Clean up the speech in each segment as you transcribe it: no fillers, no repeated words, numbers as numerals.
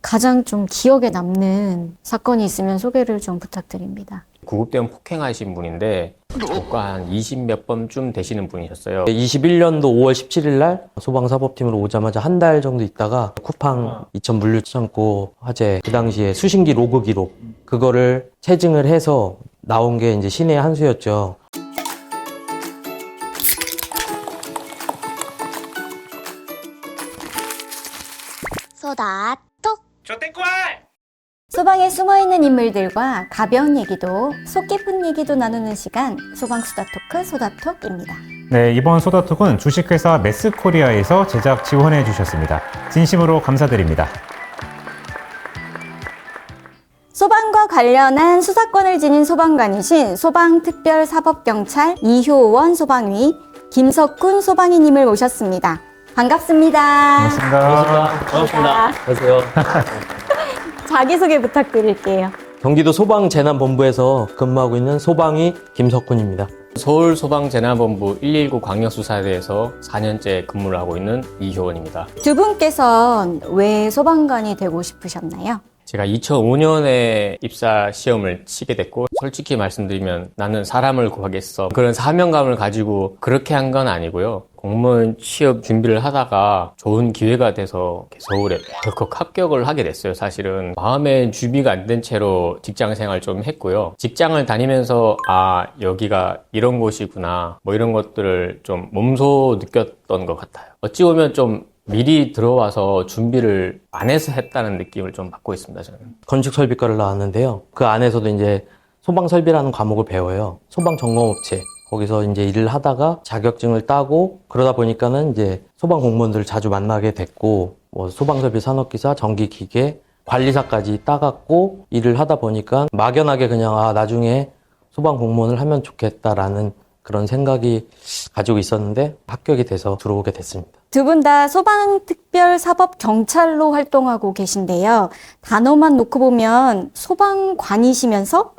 가장 좀 기억에 남는 사건이 있으면 소개를 좀 부탁드립니다. 구급대원 폭행하신 분인데 국가 한 20몇 번쯤 되시는 분이셨어요. 21년도 5월 17일 날 소방사법팀으로 오자마자 한 달 정도 있다가 쿠팡 이천 물류창고 화재 그 당시에 수신기 로그 기록 그거를 체증을 해서 나온 게 이제 신의 한 수였죠. 소다톡. 소방에 숨어있는 인물들과 가벼운 얘기도 속 깊은 얘기도 나누는 시간 소방수다 토크 소다톡입니다. 네, 이번 소다톡은 주식회사 메스코리아에서 제작 지원해 주셨습니다. 진심으로 감사드립니다. 소방과 관련한 수사권을 지닌 소방관이신 소방특별사법경찰 이효원 소방위 김석훈 소방위님을 모셨습니다. 반갑습니다. 반갑습니다. 안녕하세요. 자기소개 부탁드릴게요. 경기도 소방재난본부에서 근무하고 있는 소방위 김석훈입니다. 서울소방재난본부 119 광역수사대에서 4년째 근무를 하고 있는 이효원입니다. 두 분께선 왜 소방관이 되고 싶으셨나요? 제가 2005년에 입사 시험을 치게 됐고 솔직히 말씀드리면 나는 사람을 구하겠어 그런 사명감을 가지고 그렇게 한 건 아니고요. 공무원 취업 준비를 하다가 좋은 기회가 돼서 서울에 덜컥 합격을 하게 됐어요. 사실은 마음의 준비가 안 된 채로 직장 생활 좀 했고요. 직장을 다니면서 아 여기가 이런 곳이구나 뭐 이런 것들을 좀 몸소 느꼈던 것 같아요. 어찌 보면 좀 미리 들어와서 준비를 안 해서 했다는 느낌을 좀 받고 있습니다, 저는. 건축설비과를 나왔는데요. 그 안에서도 이제 소방설비라는 과목을 배워요. 소방점검업체. 거기서 이제 일을 하다가 자격증을 따고 그러다 보니까는 이제 소방 공무원들을 자주 만나게 됐고 뭐 소방설비 산업기사, 전기기계, 관리사까지 따갖고 일을 하다 보니까 막연하게 그냥 아 나중에 소방 공무원을 하면 좋겠다라는 그런 생각이 가지고 있었는데 합격이 돼서 들어오게 됐습니다. 두 분 다 소방특별사법경찰로 활동하고 계신데요. 단어만 놓고 보면 소방관이시면서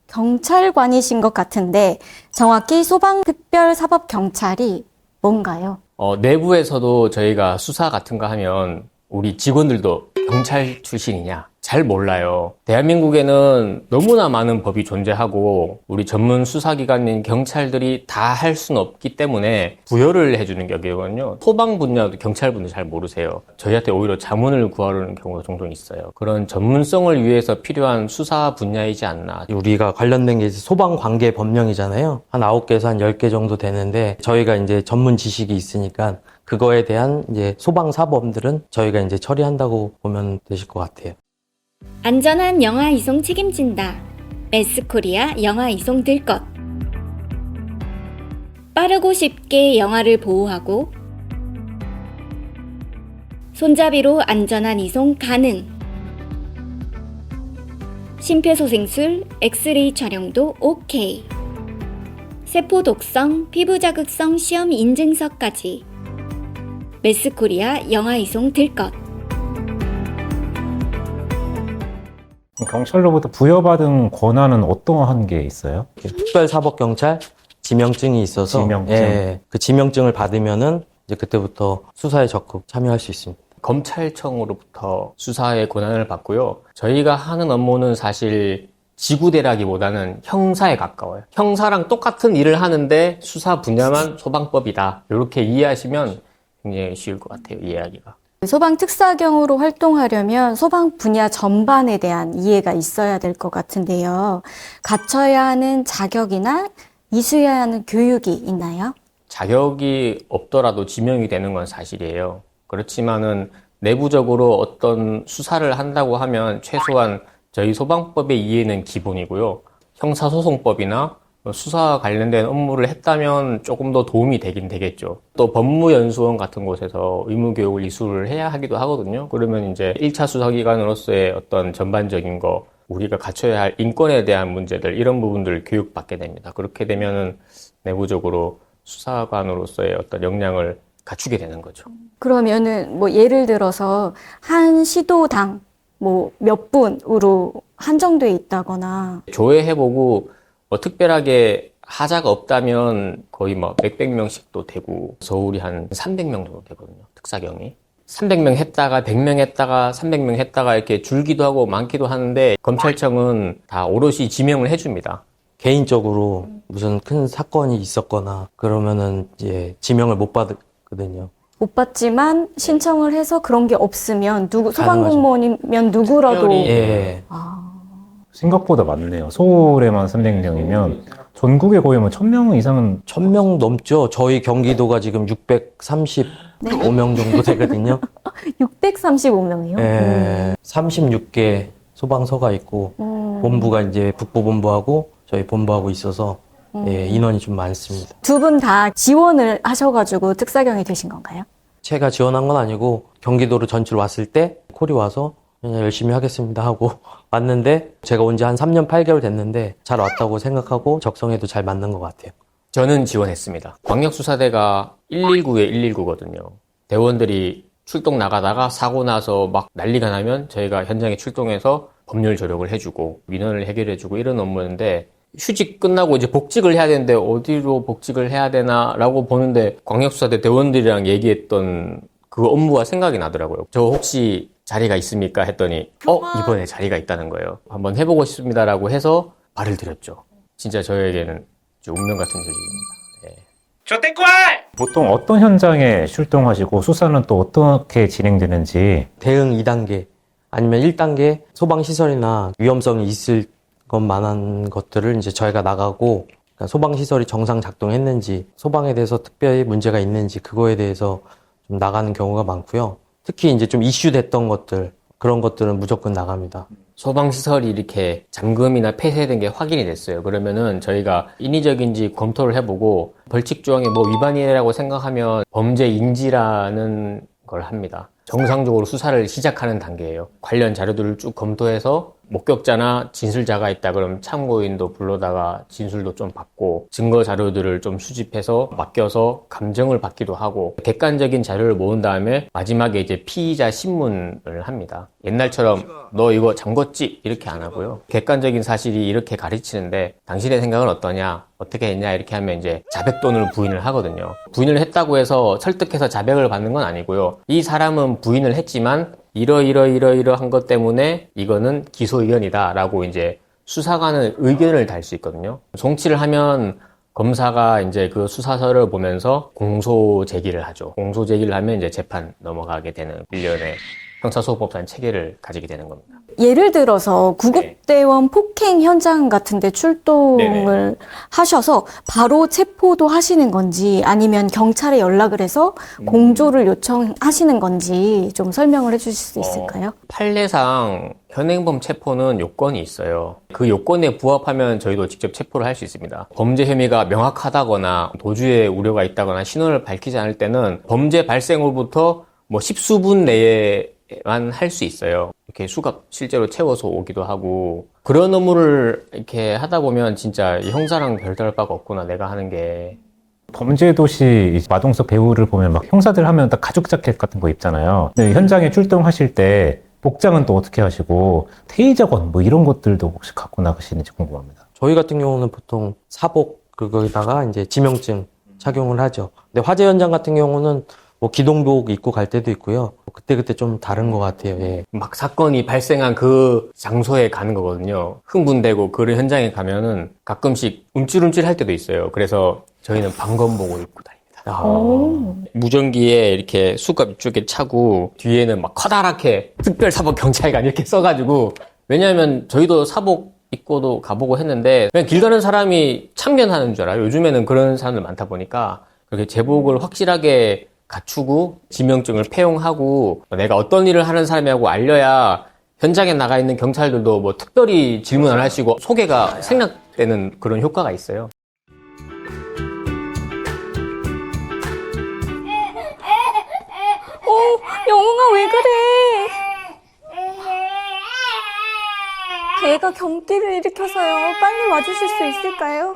경찰관이신 것 같은데 정확히 소방특별사법경찰이 뭔가요? 내부에서도 저희가 수사 같은 거 하면 우리 직원들도 경찰 출신이냐? 잘 몰라요. 대한민국에는 너무나 많은 법이 존재하고 우리 전문 수사기관인 경찰들이 다 할 수는 없기 때문에 부여를 해주는 격이거든요. 소방 분야도 경찰 분들 잘 모르세요. 저희한테 오히려 자문을 구하려는 경우가 종종 있어요. 그런 전문성을 위해서 필요한 수사 분야이지 않나. 우리가 관련된 게 이제 소방관계 법령이잖아요. 한 9개에서 한 10개 정도 되는데 저희가 이제 전문 지식이 있으니까 그거에 대한 이제 소방사범들은 저희가 이제 처리한다고 보면 되실 것 같아요. 안전한 영화 이송 책임진다. 메스코리아 영화 이송 들 것. 빠르고 쉽게 영화를 보호하고 손잡이로 안전한 이송 가능. 심폐소생술, 엑스레이 촬영도 오케이. 세포 독성, 피부 자극성 시험 인증서까지. 메스코리아 영화 이송 들 것. 경찰로부터 부여받은 권한은 어떠한 게 있어요? 특별사법경찰 지명증이 있어서 지명증. 예, 그 지명증을 받으면은 이제 그때부터 수사에 적극 참여할 수 있습니다. 검찰청으로부터 수사의 권한을 받고요. 저희가 하는 업무는 사실 지구대라기보다는 형사에 가까워요. 형사랑 똑같은 일을 하는데 수사 분야만 소방법이다. 이렇게 이해하시면 굉장히 쉬울 것 같아요, 이해하기가. 소방특사경으로 활동하려면 소방 분야 전반에 대한 이해가 있어야 될 것 같은데요. 갖춰야 하는 자격이나 이수해야 하는 교육이 있나요? 자격이 없더라도 지명이 되는 건 사실이에요. 그렇지만은 내부적으로 어떤 수사를 한다고 하면 최소한 저희 소방법의 이해는 기본이고요. 형사소송법이나 수사와 관련된 업무를 했다면 조금 더 도움이 되긴 되겠죠. 또 법무연수원 같은 곳에서 의무교육을 이수를 해야 하기도 하거든요. 그러면 이제 1차 수사기관으로서의 어떤 전반적인 거, 우리가 갖춰야 할 인권에 대한 문제들, 이런 부분들을 교육받게 됩니다. 그렇게 되면은 내부적으로 수사관으로서의 어떤 역량을 갖추게 되는 거죠. 그러면은 뭐 예를 들어서 한 시도당 뭐 몇 분으로 한정돼 있다거나 조회해보고 특별하게 하자가 없다면 거의 뭐 몇백 명씩도 되고 서울이 한 300명 정도 되거든요. 특사경이. 300명 했다가 100명 했다가 300명 했다가 이렇게 줄기도 하고 많기도 하는데 검찰청은 다 오롯이 지명을 해줍니다. 개인적으로 무슨 큰 사건이 있었거나 그러면은 이제 지명을 못 받거든요. 못 받지만 신청을 해서 그런 게 없으면 가능하죠. 소방공무원이면 누구라도 특별히, 예. 생각보다 많네요. 서울에만 300명이면 전국에 거의 뭐 1000명 이상은 1000명 넘죠. 저희 경기도가 지금 635명 정도 되거든요. 635명이요. 예. 36개 소방서가 있고 본부가 이제 북부본부하고 저희 본부하고 있어서 예, 인원이 좀 많습니다. 두 분 다 지원을 하셔가지고 특사경이 되신 건가요? 제가 지원한 건 아니고 경기도로 전출 왔을 때 콜이 와서 그냥 열심히 하겠습니다 하고 왔는데 제가 온 지 한 3년 8개월 됐는데 잘 왔다고 생각하고 적성에도 잘 맞는 것 같아요. 저는 지원했습니다. 광역수사대가 119에 119거든요. 대원들이 출동 나가다가 사고 나서 막 난리가 나면 저희가 현장에 출동해서 법률 조력을 해주고 민원을 해결해주고 이런 업무인데 휴직 끝나고 이제 복직을 해야 되는데 어디로 복직을 해야 되나라고 보는데 광역수사대 대원들이랑 얘기했던 그 업무가 생각이 나더라고요. 저 혹시 자리가 있습니까? 했더니 이번에 자리가 있다는 거예요. 한번 해보고 싶습니다라고 해서 발을 들였죠. 진짜 저에게는 운명 같은 조직입니다. 보통 어떤 현장에 출동하시고 수사는 또 어떻게 진행되는지 대응 2단계 아니면 1단계 소방시설이나 위험성이 있을 것만한 것들을 이제 저희가 나가고 그러니까 소방시설이 정상 작동했는지 소방에 대해서 특별히 문제가 있는지 그거에 대해서 좀 나가는 경우가 많고요. 특히 이제 좀 이슈됐던 것들 그런 것들은 무조건 나갑니다. 소방시설이 이렇게 잠금이나 폐쇄된 게 확인이 됐어요. 그러면은 저희가 인위적인지 검토를 해보고 벌칙조항에 뭐 위반이라고 생각하면 범죄 인지라는 걸 합니다. 정상적으로 수사를 시작하는 단계예요. 관련 자료들을 쭉 검토해서 목격자나 진술자가 있다 그러면 참고인도 불러다가 진술도 좀 받고 증거 자료들을 좀 수집해서 맡겨서 감정을 받기도 하고 객관적인 자료를 모은 다음에 마지막에 이제 피의자 신문을 합니다. 옛날처럼 너 이거 잠궜지? 이렇게 안 하고요. 객관적인 사실이 이렇게 가르치는데 당신의 생각은 어떠냐? 어떻게 했냐? 이렇게 하면 이제 자백돈을 부인을 하거든요. 부인을 했다고 해서 설득해서 자백을 받는 건 아니고요. 이 사람은 부인을 했지만 이러한 것 때문에 이거는 기소 의견이다 라고 이제 수사관은 의견을 달 수 있거든요. 송치를 하면 검사가 이제 그 수사서를 보면서 공소 제기를 하죠. 공소 제기를 하면 이제 재판 넘어가게 되는 일련의 형사소송법상 체계를 가지게 되는 겁니다. 예를 들어서 구급대원 폭행 현장 같은데 출동을 하셔서 바로 체포도 하시는 건지 아니면 경찰에 연락을 해서 공조를 요청하시는 건지 좀 설명을 해주실 수 있을까요? 판례상 현행범 체포는 요건이 있어요. 그 요건에 부합하면 저희도 직접 체포를 할 수 있습니다. 범죄 혐의가 명확하다거나 도주의 우려가 있다거나 신원을 밝히지 않을 때는 범죄 발생 후부터 뭐 10수분 내에만 할 수 있어요. 이렇게 수갑 실제로 채워서 오기도 하고 그런 업무를 이렇게 하다 보면 진짜 형사랑 별다를 바가 없구나 내가 하는 게. 범죄도시 마동석 배우를 보면 막 형사들 하면 딱 가죽 자켓 같은 거 입잖아요. 근데 현장에 출동하실 때 복장은 또 어떻게 하시고 테이저건 뭐 이런 것들도 혹시 갖고 나가시는지 궁금합니다. 저희 같은 경우는 보통 사복 그거에다가 이제 지명증 착용을 하죠. 근데 화재 현장 같은 경우는 뭐 기동복 입고 갈 때도 있고요. 그때 좀 다른 것 같아요. 예. 막 사건이 발생한 그 장소에 가는 거거든요. 흥분되고 그 현장에 가면은 가끔씩 움찔움찔 할 때도 있어요. 그래서 저희는 방검복을 입고 다닙니다. 무전기에 이렇게 수갑 이쪽에 차고 뒤에는 막 커다랗게 특별사법 경찰관 이렇게 써가지고 왜냐하면 저희도 사복 입고도 가보고 했는데 그냥 길 가는 사람이 참견하는 줄 알아요. 요즘에는 그런 사람들 많다 보니까 그렇게 제복을 확실하게 갖추고 지명증을 폐용하고 내가 어떤 일을 하는 사람이라고 알려야 현장에 나가 있는 경찰들도 뭐 특별히 질문 안 하시고 소개가 생략되는 그런 효과가 있어요. 영웅아 왜 그래? 애가 경기를 일으켜서요. 빨리 와주실 수 있을까요?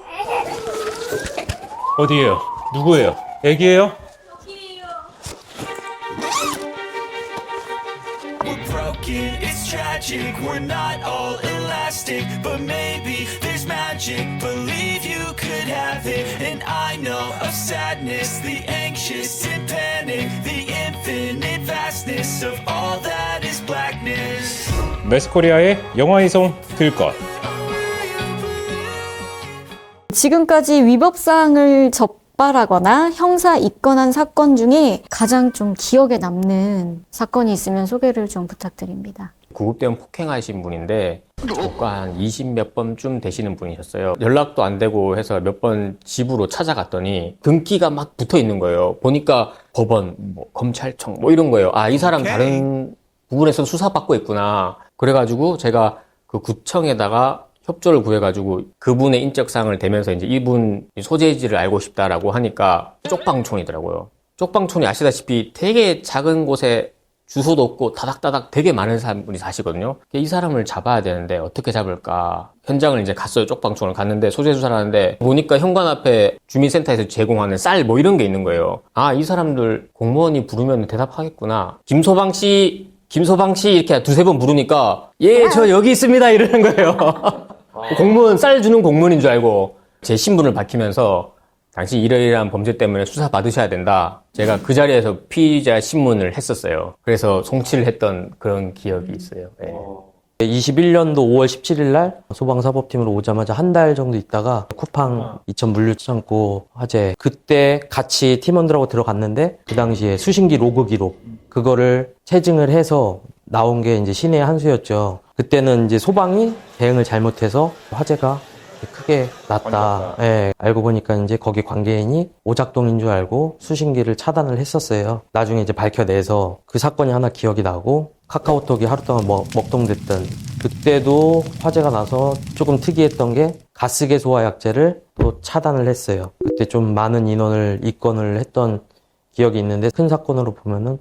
어디에요? 누구예요? 애기예요? We're broken, it's tragic. tragic, we're not all elastic, but maybe there's magic. Believe you could have it, and I know of sadness, the anxious and panic, the infinite vastness of all that is blackness. 메스코리아의 영화이송 들것. 지금까지 위법사항을 적발하거나 형사 입건한 사건 중에 가장 좀 기억에 남는 사건이 있으면 소개를 좀 부탁드립니다. 구급대원 폭행하신 분인데 저가 한 20몇 번쯤 되시는 분이셨어요. 연락도 안 되고 해서 몇 번 집으로 찾아갔더니 등기가 막 붙어 있는 거예요. 보니까 법원, 뭐 검찰청 뭐 이런 거예요. 아, 이 사람 다른 부분에서 수사받고 있구나. 그래가지고 제가 그 구청에다가 협조를 구해가지고 그분의 인적사항을 대면서 이제 이분 소재지를 알고 싶다라고 하니까 쪽방촌이더라고요. 쪽방촌이 아시다시피 되게 작은 곳에 주소도 없고 다닥다닥 되게 많은 사람들이 사시거든요. 이 사람을 잡아야 되는데 어떻게 잡을까? 현장을 이제 갔어요. 쪽방촌을 갔는데 소재 수사를 하는데 보니까 현관 앞에 주민센터에서 제공하는 쌀 뭐 이런 게 있는 거예요. 아, 이 사람들 공무원이 부르면 대답하겠구나. 김소방 씨 이렇게 두세 번 부르니까 예, 저 여기 있습니다 이러는 거예요. 공무원 쌀 주는 공무원인 줄 알고 제 신분을 밝히면서 당신 이러이러한 범죄 때문에 수사 받으셔야 된다. 제가 그 자리에서 피의자 신문을 했었어요. 그래서 송치를 했던 그런 기억이 있어요. 네. 21년도 5월 17일 날 소방사법팀으로 오자마자 한 달 정도 있다가 쿠팡 이천 물류창고 화재, 그때 같이 팀원들하고 들어갔는데 그 당시에 수신기 로그 기록 그거를 체증을 해서 나온 게 이제 신의 한 수였죠. 그때는 이제 소방이 대응을 잘못해서 화재가 크게 났다. 예, 알고 보니까 이제 거기 관계인이 오작동인 줄 알고 수신기를 차단을 했었어요. 나중에 이제 밝혀내서 그 사건이 하나 기억이 나고 카카오톡이 하루 동안 먹통됐던 그때도 화재가 나서 조금 특이했던 게 가스개소화약제를 또 차단을 했어요. 그때 좀 많은 인원을 입건을 했던 기억이 있는데 큰 사건으로 보면은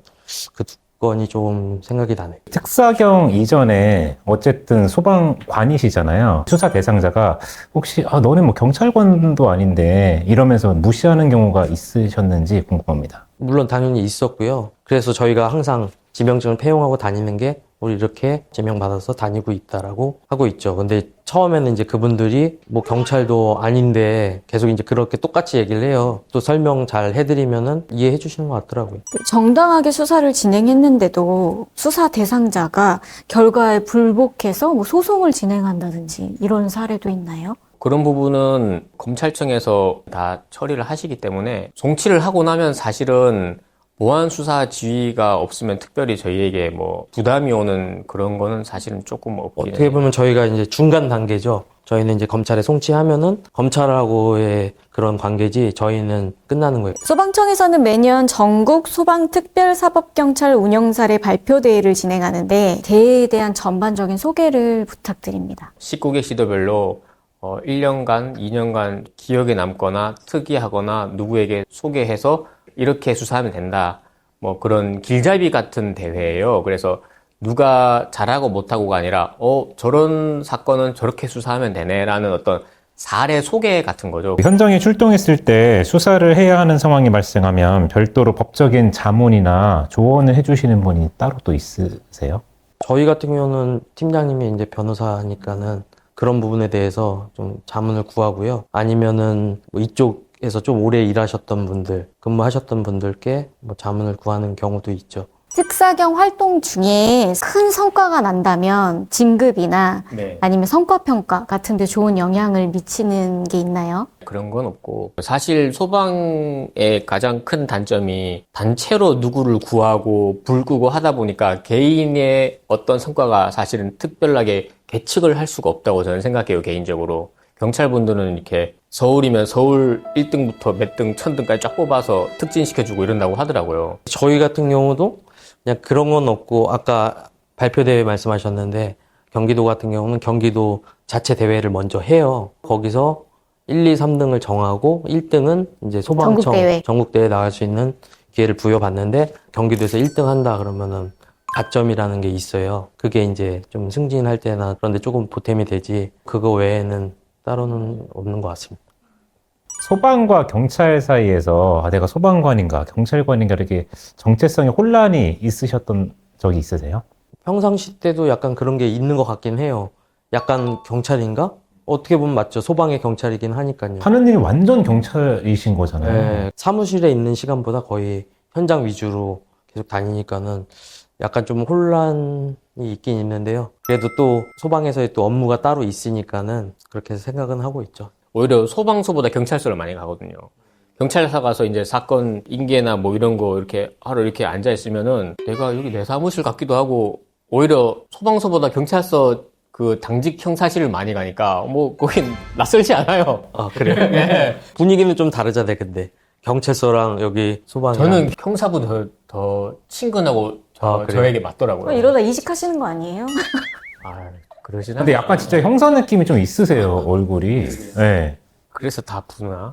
그 두 건이 좀 생각이 나네요. 특사경 이전에 어쨌든 소방관이시잖아요. 수사 대상자가 혹시 너는 뭐 경찰관도 아닌데 이러면서 무시하는 경우가 있으셨는지 궁금합니다. 물론 당연히 있었고요. 그래서 저희가 항상 지명증을 폐용하고 다니는 게 우리 이렇게 지명받아서 다니고 있다라고 하고 있죠. 근데 처음에는 이제 그분들이 뭐 경찰도 아닌데 계속 이제 그렇게 똑같이 얘기를 해요. 또 설명 잘 해드리면은 이해해 주시는 것 같더라고요. 정당하게 수사를 진행했는데도 수사 대상자가 결과에 불복해서 뭐 소송을 진행한다든지 이런 사례도 있나요? 그런 부분은 검찰청에서 다 처리를 하시기 때문에 송치를 하고 나면 사실은 보안 수사 지휘가 없으면 특별히 저희에게 뭐 부담이 오는 그런 거는 사실은 조금 없긴 해요. 어떻게 보면 저희가 이제 중간 단계죠. 저희는 이제 검찰에 송치하면은 검찰하고의 그런 관계지 저희는 끝나는 거예요. 소방청에서는 매년 전국 소방특별사법경찰 운영사례 발표대회를 진행하는데 대회에 대한 전반적인 소개를 부탁드립니다. 19개 시도별로 1년간, 2년간 기억에 남거나 특이하거나 누구에게 소개해서 이렇게 수사하면 된다. 뭐 그런 길잡이 같은 대회예요. 그래서 누가 잘하고 못하고가 아니라 저런 사건은 저렇게 수사하면 되네라는 어떤 사례 소개 같은 거죠. 현장에 출동했을 때 수사를 해야 하는 상황이 발생하면 별도로 법적인 자문이나 조언을 해주시는 분이 따로 또 있으세요? 저희 같은 경우는 팀장님이 이제 변호사니까는 그런 부분에 대해서 좀 자문을 구하고요. 아니면은 뭐 이쪽에서 좀 오래 일하셨던 분들, 근무하셨던 분들께 뭐 자문을 구하는 경우도 있죠. 특사경 활동 중에 큰 성과가 난다면 진급이나 네. 아니면 성과평가 같은 데 좋은 영향을 미치는 게 있나요? 그런 건 없고 사실 소방의 가장 큰 단점이 단체로 누구를 구하고 불 끄고 하다 보니까 개인의 어떤 성과가 사실은 특별하게 계측을 할 수가 없다고 저는 생각해요. 개인적으로. 경찰분들은 이렇게 서울이면 서울 1등부터 몇 등, 1000등까지 쫙 뽑아서 특진시켜주고 이런다고 하더라고요. 저희 같은 경우도 그냥 그런 건 없고 아까 발표대회 말씀하셨는데 경기도 같은 경우는 경기도 자체 대회를 먼저 해요. 거기서 1, 2, 3등을 정하고 1등은 이제 소방청 전국대회 나갈 수 있는 기회를 부여받는데 경기도에서 1등 한다 그러면은 가점이라는 게 있어요. 그게 이제 좀 승진할 때나 그런데 조금 보탬이 되지 그거 외에는 따로는 없는 것 같습니다. 소방과 경찰 사이에서 내가 소방관인가 경찰관인가 이렇게 정체성의 혼란이 있으셨던 적이 있으세요? 평상시 때도 약간 그런 게 있는 것 같긴 해요. 약간 경찰인가? 어떻게 보면 맞죠. 소방의 경찰이긴 하니까요. 하는 일이 완전 경찰이신 거잖아요. 네, 사무실에 있는 시간보다 거의 현장 위주로 계속 다니니까는 약간 좀 혼란이 있긴 있는데요. 그래도 또 소방에서의 또 업무가 따로 있으니까는 그렇게 생각은 하고 있죠. 오히려 소방서보다 경찰서를 많이 가거든요. 경찰서 가서 이제 사건 인계나 뭐 이런 거 이렇게 하러 이렇게 앉아 있으면은 내가 여기 내 사무실 같기도 하고, 오히려 소방서보다 경찰서 그 당직 형사실을 많이 가니까 뭐 거긴 낯설지 않아요. 아, 그래요? 네. 분위기는 좀 다르잖아요, 근데. 경찰서랑 여기 소방이랑. 저는 형사보다 더 친근하고 그래요? 저에게 맞더라고요. 이러다 이직하시는 거 아니에요? 아, 그러진 근데 않아요. 약간 진짜 형사 느낌이 좀 있으세요, 얼굴이. 네. 그래서 다 부나?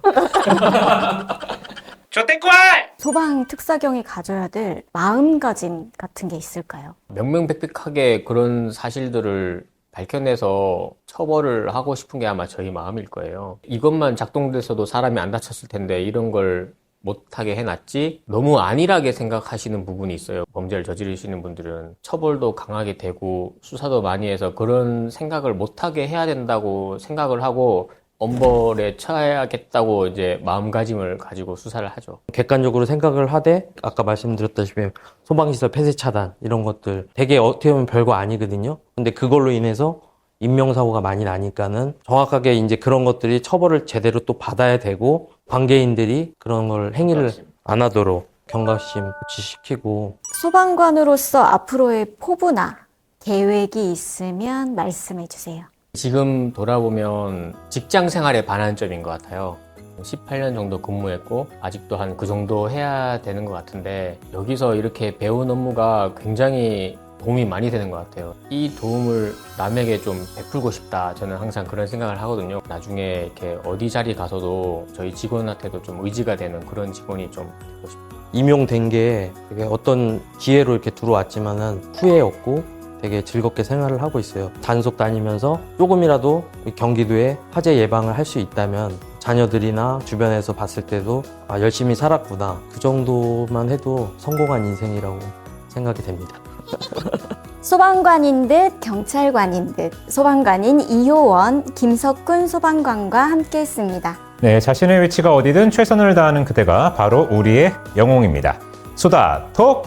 소방 특사경이 가져야 될 마음가짐 같은 게 있을까요? 명명백백하게 그런 사실들을 밝혀내서 처벌을 하고 싶은 게 아마 저희 마음일 거예요. 이것만 작동돼서도 사람이 안 다쳤을 텐데 이런 걸 못하게 해놨지? 너무 안일하게 생각하시는 부분이 있어요. 범죄를 저지르시는 분들은 처벌도 강하게 되고 수사도 많이 해서 그런 생각을 못하게 해야 된다고 생각을 하고 엄벌에 처해야겠다고 이제 마음가짐을 가지고 수사를 하죠. 객관적으로 생각을 하되 아까 말씀드렸다시피 소방시설 폐쇄 차단 이런 것들 되게 어떻게 보면 별거 아니거든요. 근데 그걸로 인해서 인명사고가 많이 나니까는 정확하게 이제 그런 것들이 처벌을 제대로 또 받아야 되고 관계인들이 그런 걸 행위를 안 하도록 경각심 고취시키고. 소방관으로서 앞으로의 포부나 계획이 있으면 말씀해 주세요. 지금 돌아보면 직장 생활의 반환점인 것 같아요. 18년 정도 근무했고 아직도 한 그 정도 해야 되는 것 같은데 여기서 이렇게 배운 업무가 굉장히 도움이 많이 되는 것 같아요. 이 도움을 남에게 좀 베풀고 싶다. 저는 항상 그런 생각을 하거든요. 나중에 이렇게 어디 자리 가서도 저희 직원한테도 좀 의지가 되는 그런 직원이 좀 되고 싶어요. 임용된 게 되게 어떤 기회로 이렇게 들어왔지만은 후회 없고 되게 즐겁게 생활을 하고 있어요. 단속 다니면서 조금이라도 경기도에 화재 예방을 할 수 있다면 자녀들이나 주변에서 봤을 때도 아, 열심히 살았구나. 그 정도만 해도 성공한 인생이라고 생각이 됩니다. 소방관인 듯 경찰관인 듯 소방관인 이효원, 김석훈 소방관과 함께했습니다. 네, 자신의 위치가 어디든 최선을 다하는 그대가 바로 우리의 영웅입니다. 수다 톡!